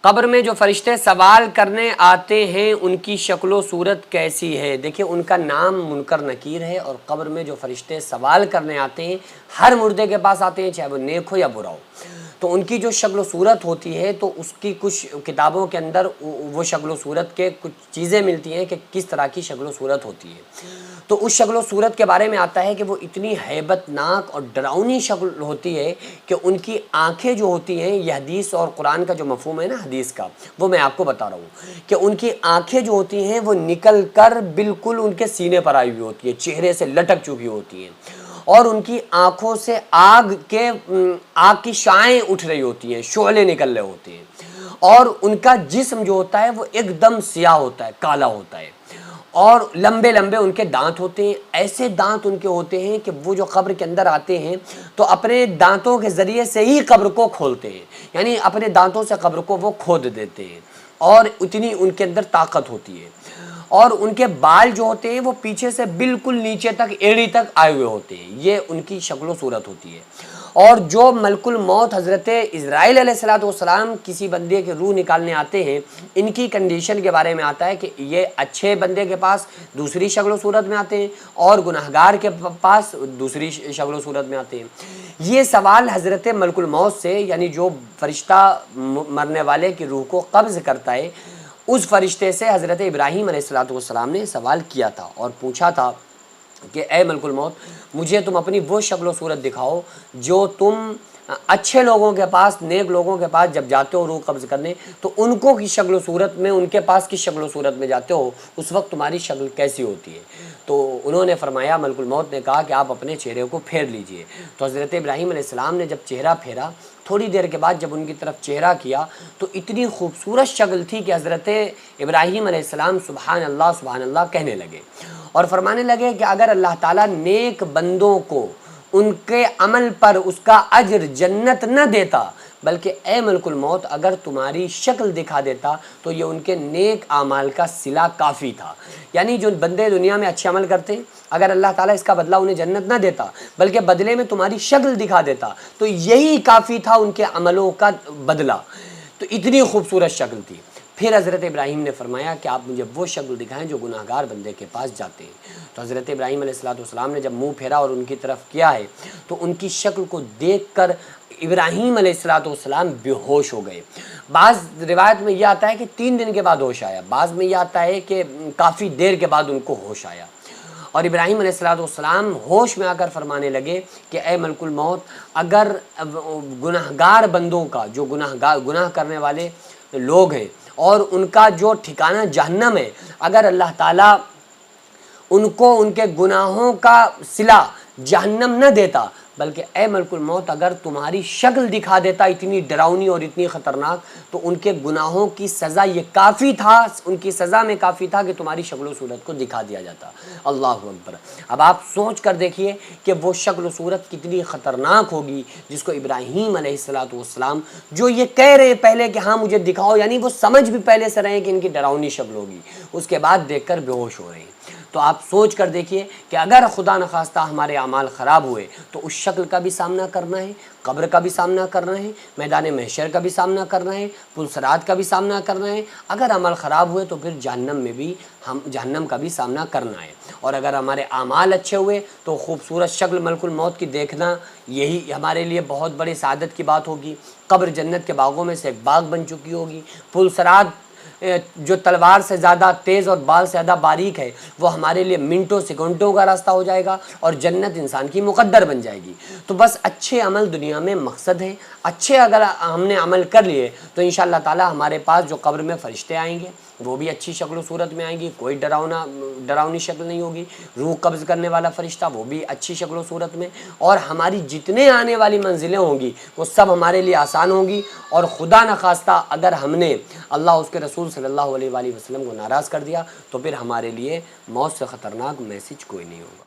قبر میں جو فرشتے سوال کرنے آتے ہیں ان کی شکل و صورت کیسی ہے؟ دیکھیں، ان کا نام منکر نکیر ہے، اور قبر میں جو فرشتے سوال کرنے آتے ہیں ہر مردے کے پاس آتے ہیں، چاہے وہ نیک ہو یا برا ہو، تو ان کی جو شکل و صورت ہوتی ہے تو اس کی کچھ کتابوں کے اندر وہ شکل و صورت کے کچھ چیزیں ملتی ہیں کہ کس طرح کی شکل و صورت ہوتی ہے۔ تو اس شکل و صورت کے بارے میں آتا ہے کہ وہ اتنی ہیبت ناک اور ڈراؤنی شکل ہوتی ہے کہ ان کی آنکھیں جو ہوتی ہیں، یہ حدیث اور قرآن کا جو مفہوم ہے نا حدیث کا، وہ میں آپ کو بتا رہا ہوں کہ ان کی آنکھیں جو ہوتی ہیں وہ نکل کر بالکل ان کے سینے پر آئی ہوئی ہوتی ہے، چہرے سے لٹک چکی ہوتی ہیں، اور ان کی آنکھوں سے آگ کی شعاعیں اٹھ رہی ہوتی ہیں، شعلے نکل رہے ہوتے ہیں، اور ان کا جسم جو ہوتا ہے وہ ایک دم سیاہ ہوتا ہے، کالا ہوتا ہے، اور لمبے لمبے ان کے دانت ہوتے ہیں۔ ایسے دانت ان کے ہوتے ہیں کہ وہ جو قبر کے اندر آتے ہیں تو اپنے دانتوں کے ذریعے سے ہی قبر کو کھولتے ہیں، یعنی اپنے دانتوں سے قبر کو وہ کھود دیتے ہیں، اور اتنی ان کے اندر طاقت ہوتی ہے۔ اور ان کے بال جو ہوتے ہیں وہ پیچھے سے بالکل نیچے تک ایڑی تک آئے ہوئے ہوتے ہیں، یہ ان کی شکل و صورت ہوتی ہے۔ اور جو ملک الموت حضرت اسرائیل علیہ السلام کسی بندے کے روح نکالنے آتے ہیں، ان کی کنڈیشن کے بارے میں آتا ہے کہ یہ اچھے بندے کے پاس دوسری شکل و صورت میں آتے ہیں، اور گناہگار کے پاس دوسری شکل و صورت میں آتے ہیں۔ یہ سوال حضرت ملک الموت سے، یعنی جو فرشتہ مرنے والے کی روح کو قبض کرتا ہے، اس فرشتے سے حضرت ابراہیم علیہ السلام نے سوال کیا تھا اور پوچھا تھا کہ اے ملک الموت، مجھے تم اپنی وہ شکل و صورت دکھاؤ جو تم اچھے لوگوں کے پاس، نیک لوگوں کے پاس جب جاتے ہو روح قبض کرنے، تو ان کو کی شکل و صورت میں، ان کے پاس کی شکل و صورت میں جاتے ہو، اس وقت تمہاری شکل کیسی ہوتی ہے؟ تو انہوں نے فرمایا، ملک الموت نے کہا کہ آپ اپنے چہرے کو پھیر لیجئے۔ تو حضرت ابراہیم علیہ السلام نے جب چہرہ پھیرا، تھوڑی دیر کے بعد جب ان کی طرف چہرہ کیا تو اتنی خوبصورت شکل تھی کہ حضرت ابراہیم علیہ السلام سبحان اللہ کہنے لگے، اور فرمانے لگے کہ اگر اللہ تعالیٰ نیک بندوں کو ان کے عمل پر اس کا اجر جنت نہ دیتا، بلکہ اے ملک الموت اگر تمہاری شکل دکھا دیتا تو یہ ان کے نیک اعمال کا صلہ کافی تھا۔ یعنی جو بندے دنیا میں اچھے عمل کرتے ہیں، اگر اللہ تعالیٰ اس کا بدلہ انہیں جنت نہ دیتا بلکہ بدلے میں تمہاری شکل دکھا دیتا تو یہی کافی تھا ان کے عملوں کا بدلہ۔ تو اتنی خوبصورت شکل تھی۔ پھر حضرت ابراہیم نے فرمایا کہ آپ مجھے وہ شکل دکھائیں جو گناہگار بندے کے پاس جاتے ہیں۔ تو حضرت ابراہیم علیہ السلام نے جب منہ پھیرا اور ان کی طرف کیا ہے تو ان کی شکل کو دیکھ کر ابراہیم علیہ السلام بے ہوش ہو گئے۔ بعض روایت میں یہ آتا ہے کہ 3 دن کے بعد ہوش آیا، بعض میں یہ آتا ہے کہ کافی دیر کے بعد ان کو ہوش آیا، اور ابراہیم علیہ السلام ہوش میں آ کر فرمانے لگے کہ اے ملک الموت، اگر گناہگار بندوں کا، جو گناہ کرنے والے لوگ ہیں اور ان کا جو ٹھکانہ جہنم ہے، اگر اللہ تعالیٰ ان کو ان کے گناہوں کا صلہ جہنم نہ دیتا بلکہ اے ملک الموت اگر تمہاری شکل دکھا دیتا اتنی ڈراؤنی اور اتنی خطرناک، تو ان کے گناہوں کی سزا یہ کافی تھا، ان کی سزا میں کافی تھا کہ تمہاری شکل و صورت کو دکھا دیا جاتا۔ اللہ اکبر۔ اب آپ سوچ کر دیکھیے کہ وہ شکل و صورت کتنی خطرناک ہوگی جس کو ابراہیم علیہ السلام جو یہ کہہ رہے ہیں پہلے کہ ہاں مجھے دکھاؤ، یعنی وہ سمجھ بھی پہلے سے رہے ہیں کہ ان کی ڈراؤنی شکل ہوگی، اس کے بعد دیکھ کر بے ہوش ہو رہے ہیں۔ تو آپ سوچ کر دیکھیے کہ اگر خدا نخواستہ ہمارے اعمال خراب ہوئے تو اس شکل کا بھی سامنا کرنا ہے، قبر کا بھی سامنا کرنا ہے، میدان محشر کا بھی سامنا کرنا ہے، پل صراط کا بھی سامنا کرنا ہے۔ اگر عمل خراب ہوئے تو پھر جہنم کا بھی سامنا کرنا ہے، اور اگر ہمارے اعمال اچھے ہوئے تو خوبصورت شکل ملک الموت کی دیکھنا یہی ہمارے لیے بہت بڑی سعادت کی بات ہوگی۔ قبر جنت کے باغوں میں سے ایک باغ بن چکی ہوگی، پل صراط جو تلوار سے زیادہ تیز اور بال سے زیادہ باریک ہے وہ ہمارے لیے منٹوں سیکنڈوں کا راستہ ہو جائے گا، اور جنت انسان کی مقدر بن جائے گی۔ تو بس اچھے عمل دنیا میں مقصد ہے، اچھے اگر ہم نے عمل کر لیے تو انشاءاللہ تعالی ہمارے پاس جو قبر میں فرشتے آئیں گے وہ بھی اچھی شکل و صورت میں آئیں گی، کوئی ڈراؤنی شکل نہیں ہوگی، روح قبض کرنے والا فرشتہ وہ بھی اچھی شکل و صورت میں، اور ہماری جتنے آنے والی منزلیں ہوں گی وہ سب ہمارے لیے آسان ہوں گی۔ اور خدا نخواستہ اگر ہم نے اللہ اس کے رسول صلی اللہ علیہ وآلہ وسلم کو ناراض کر دیا تو پھر ہمارے لیے موت سے خطرناک میسج کوئی نہیں ہوگا۔